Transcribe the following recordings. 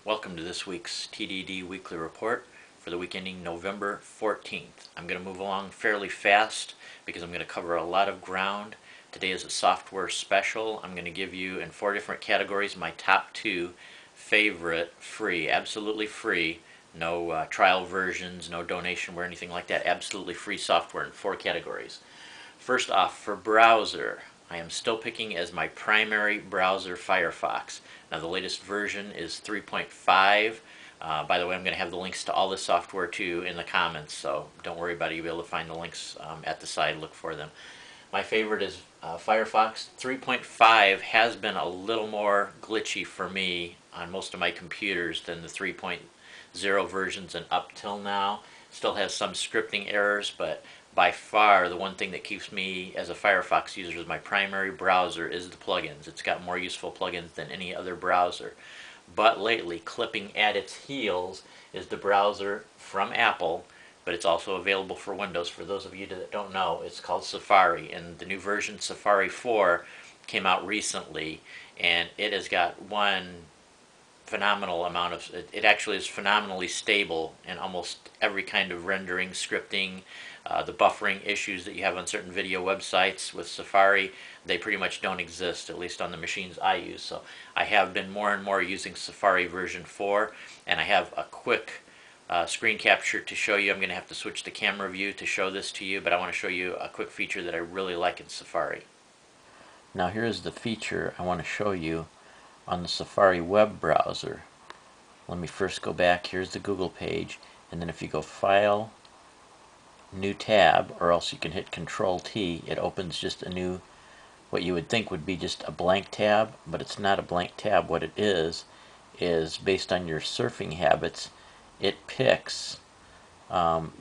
Welcome to this week's TDD Weekly Report for the week ending November 14th. I'm going to move along fairly fast because I'm going to cover a lot of ground. Today is a software special. I'm going to give you in 4 different categories my top 2 favorite free, absolutely free, no trial versions, no donation or anything like that, absolutely free software in 4 categories. First off, for browser, I am still picking as my primary browser Firefox. Now the latest version is 3.5. By the way, I'm going to have the links to all this software too in the comments, so don't worry about it. You'll be able to find the links at the side. Look for them. My favorite is Firefox. 3.5 has been a little more glitchy for me on most of my computers than the 3.0 versions and up till now. Still has some scripting errors, but by far the one thing that keeps me as a Firefox user as my primary browser is the plugins. It's got more useful plugins than any other browser. But lately, clipping at its heels is the browser from Apple, but it's also available for Windows. For those of you that don't know, it's called Safari, and the new version, Safari 4, came out recently, and it has got one phenomenal amount of, it actually is phenomenally stable in almost every kind of rendering, scripting, the buffering issues that you have on certain video websites with Safari, they pretty much don't exist, at least on the machines I use. So I have been more and more using Safari version 4, and I have a quick screen capture to show you. I'm going to have to switch the camera view to show this to you, but I want to show you a quick feature that I really like in Safari. Now here's the feature I want to show you on the Safari web browser. Let me first go back. Here's the Google page, and then if you go File, New Tab, or else you can hit Control T, it opens just a new, what you would think would be just a blank tab, but it's not a blank tab. What it is based on your surfing habits, it picks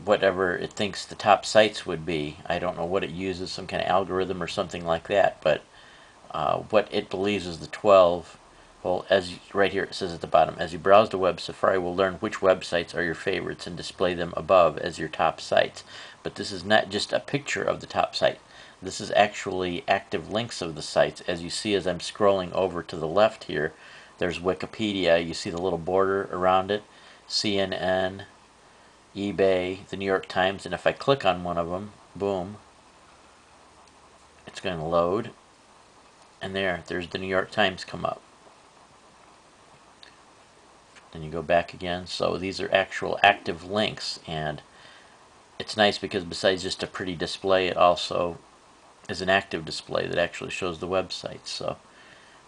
whatever it thinks the top sites would be. I don't know what it uses, some kind of algorithm or something like that, but what it believes is the 12. Well, right here it says at the bottom, as you browse the web, Safari will learn which websites are your favorites and display them above as your top sites. But this is not just a picture of the top site. This is actually active links of the sites. As you see, as I'm scrolling over to the left here, there's Wikipedia. You see the little border around it, CNN, eBay, the New York Times, and if I click on one of them, boom, it's going to load, and there's the New York Times come up. Then you go back again. So these are actual active links, and it's nice because besides just a pretty display, it also is an active display that actually shows the websites. So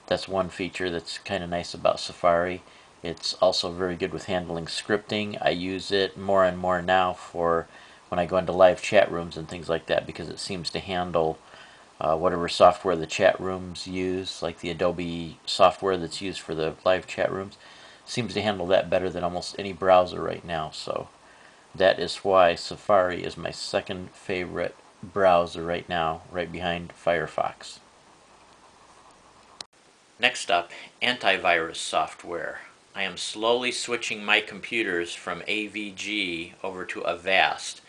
that's one feature that's kind of nice about Safari. It's also very good with handling scripting. I use it more and more now for when I go into live chat rooms and things like that, because it seems to handle whatever software the chat rooms use, like the Adobe software that's used for the live chat rooms. Seems to handle that better than almost any browser right now. So that is why Safari is my second favorite browser right now, right behind Firefox. Next up, antivirus software. I am slowly switching my computers from AVG over to Avast.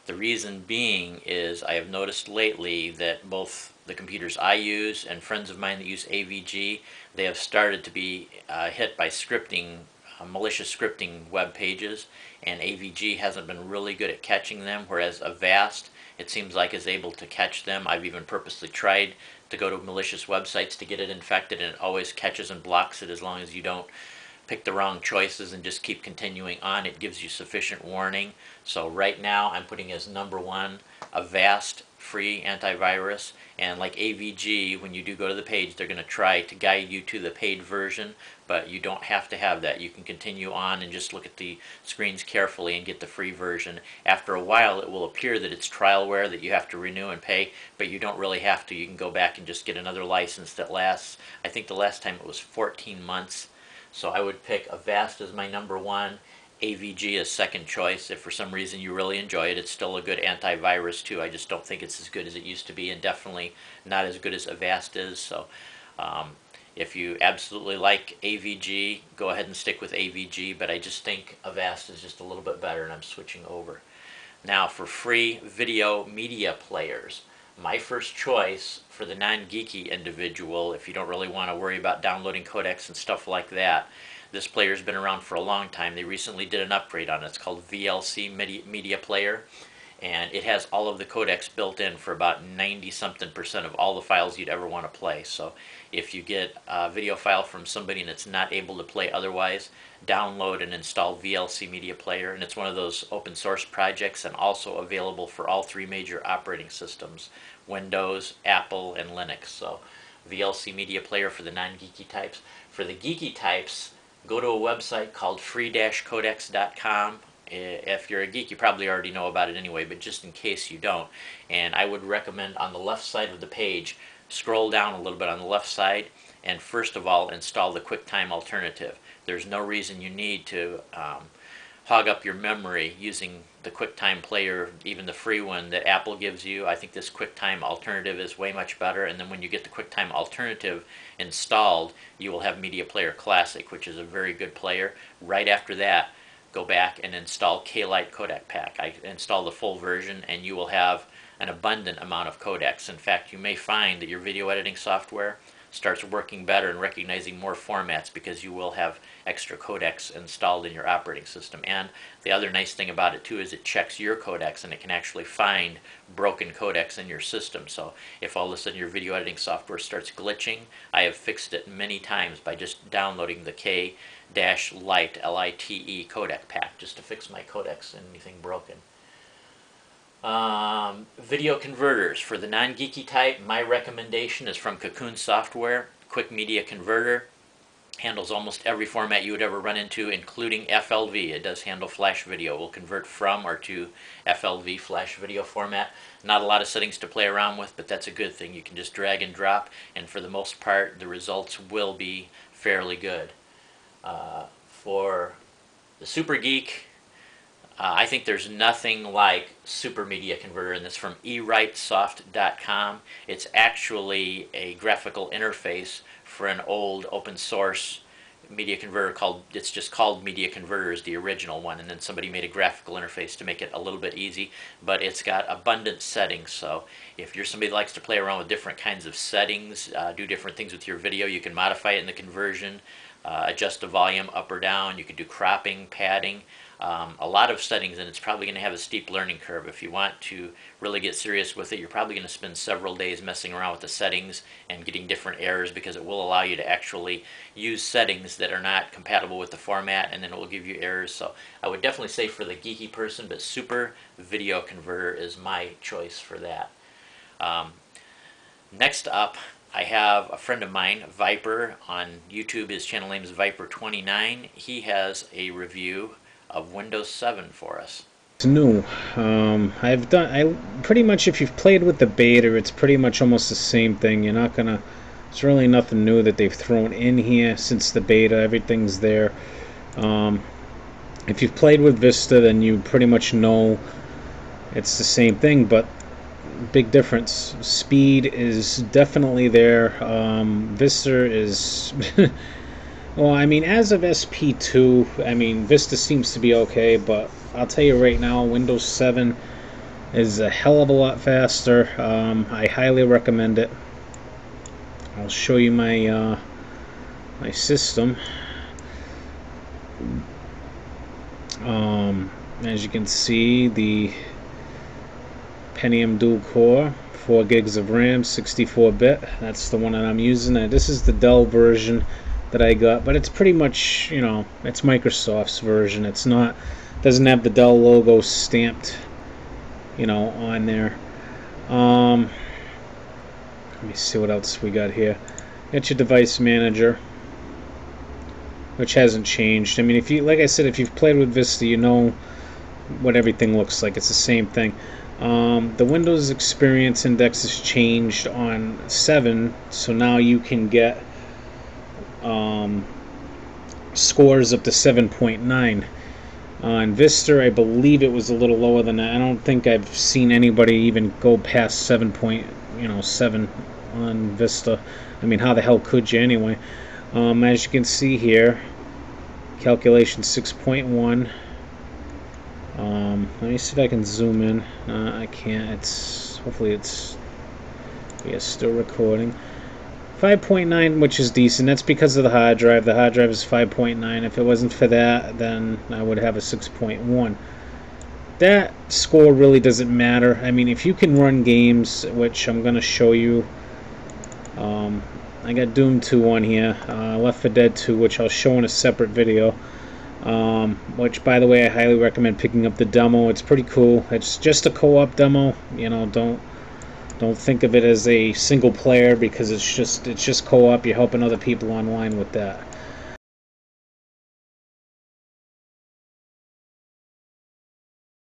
The reason being is I have noticed lately that both the computers I use and friends of mine that use AVG, they have started to be hit by scripting, malicious scripting web pages, and AVG hasn't been really good at catching them, whereas Avast, it seems like, is able to catch them. I've even purposely tried to go to malicious websites to get it infected, and it always catches and blocks it as long as you don't pick the wrong choices and just keep continuing on. It gives you sufficient warning. So right now I'm putting as number 1 Avast free antivirus, and like AVG, when you do go to the page, they're going to try to guide you to the paid version, but you don't have to have that. You can continue on and just look at the screens carefully and get the free version. After a while it will appear that it's trialware that you have to renew and pay, but you don't really have to. You can go back and just get another license that lasts, I think the last time it was 14 months. So I would pick Avast as my number 1, AVG as second choice. If for some reason you really enjoy it, it's still a good antivirus too. I just don't think it's as good as it used to be, and definitely not as good as Avast is. So if you absolutely like AVG, go ahead and stick with AVG, but I just think Avast is just a little bit better, and I'm switching over. Now for free video media players, my first choice for the non-geeky individual, if you don't really want to worry about downloading codecs and stuff like that, This player's been around for a long time. They recently did an upgrade on it. It's called VLC Media Player, and it has all of the codecs built in for about 90-something% of all the files you'd ever want to play. So if you get a video file from somebody and it's not able to play otherwise, download and install VLC Media Player, and it's one of those open source projects and also available for all 3 major operating systems: Windows, Apple, and Linux. So VLC Media Player for the non-geeky types. For the geeky types, go to a website called free-codecs.com. If you're a geek, you probably already know about it anyway, but just in case you don't, and I would recommend on the left side of the page, scroll down a little bit on the left side, and first of all install the QuickTime alternative. There's no reason you need to hog up your memory using the QuickTime player, even the free one that Apple gives you. I think this QuickTime alternative is way much better, and then when you get the QuickTime alternative installed, you will have Media Player Classic, which is a very good player. Right after that, go back and install K-Lite Codec Pack. I install the full version, and you will have an abundant amount of codecs. In fact, you may find that your video editing software starts working better and recognizing more formats because you will have extra codecs installed in your operating system. And the other nice thing about it too is it checks your codecs, and it can actually find broken codecs in your system. So if all of a sudden your video editing software starts glitching, I have fixed it many times by just downloading the K-Lite Lite codec pack just to fix my codecs and anything broken. Video converters. For the non-geeky type, my recommendation is from Cocoon Software. Quick Media Converter handles almost every format you would ever run into, including FLV. It does handle flash video. It will convert from or to FLV, flash video format. Not a lot of settings to play around with, but that's a good thing. You can just drag and drop, and for the most part, the results will be fairly good. For the super geek, I think there's nothing like Super Media Converter, and this from eWriteSoft.com. It's actually a graphical interface for an old open source media converter it's just called Media Converter is the original one, and then somebody made a graphical interface to make it a little bit easy, but it's got abundant settings. So if you're somebody that likes to play around with different kinds of settings, do different things with your video, you can modify it in the conversion, adjust the volume up or down, you can do cropping, padding, a lot of settings, and it's probably going to have a steep learning curve. If you want to really get serious with it, you're probably going to spend several days messing around with the settings and getting different errors, because it will allow you to actually use settings that are not compatible with the format, and then it will give you errors. So I would definitely say for the geeky person, but Super Video Converter is my choice for that. Next up, I have a friend of mine, Viper, on YouTube. His channel name is Viper29. He has a review of Windows 7 for us. It's new. I pretty much, if you've played with the beta, it's pretty much almost the same thing. You're not gonna, it's really nothing new that they've thrown in here since the beta. Everything's there. If you've played with Vista, then you pretty much know it's the same thing, but big difference. Speed is definitely there. Vista is well, I mean, as of SP2, I mean, Vista seems to be okay, but I'll tell you right now, Windows 7 is a hell of a lot faster. I highly recommend it. I'll show you my my system. As you can see, the Pentium dual core, 4 gigs of RAM, 64-bit. That's the one that I'm using. And this is the Dell version that I got, but it's pretty much, you know, it's Microsoft's version. It's not, doesn't have the Dell logo stamped, you know, on there. Let me see what else we got here. Got your device manager, which hasn't changed. I mean, if you, like I said, if you've played with Vista, you know what everything looks like. It's the same thing. The Windows Experience Index has changed on 7, so now you can get scores up to 7.9. On Vista, I believe it was a little lower than that. I don't think I've seen anybody even go past 7 on Vista. I mean, how the hell could you anyway? As you can see here, calculation 6.1. Let me see if I can zoom in. I can't. It's hopefully it's, yeah, still recording. 5.9, which is decent. That's because of the hard drive. The hard drive is 5.9. If it wasn't for that, then I would have a 6.1. That score really doesn't matter. I mean, if you can run games, which I'm going to show you. I got Doom 2 on here, Left 4 Dead 2, which I'll show in a separate video. Which, by the way, I highly recommend picking up the demo. It's pretty cool. It's just a co-op demo. You know, don't think of it as a single player, because it's just co-op. You're helping other people online with that.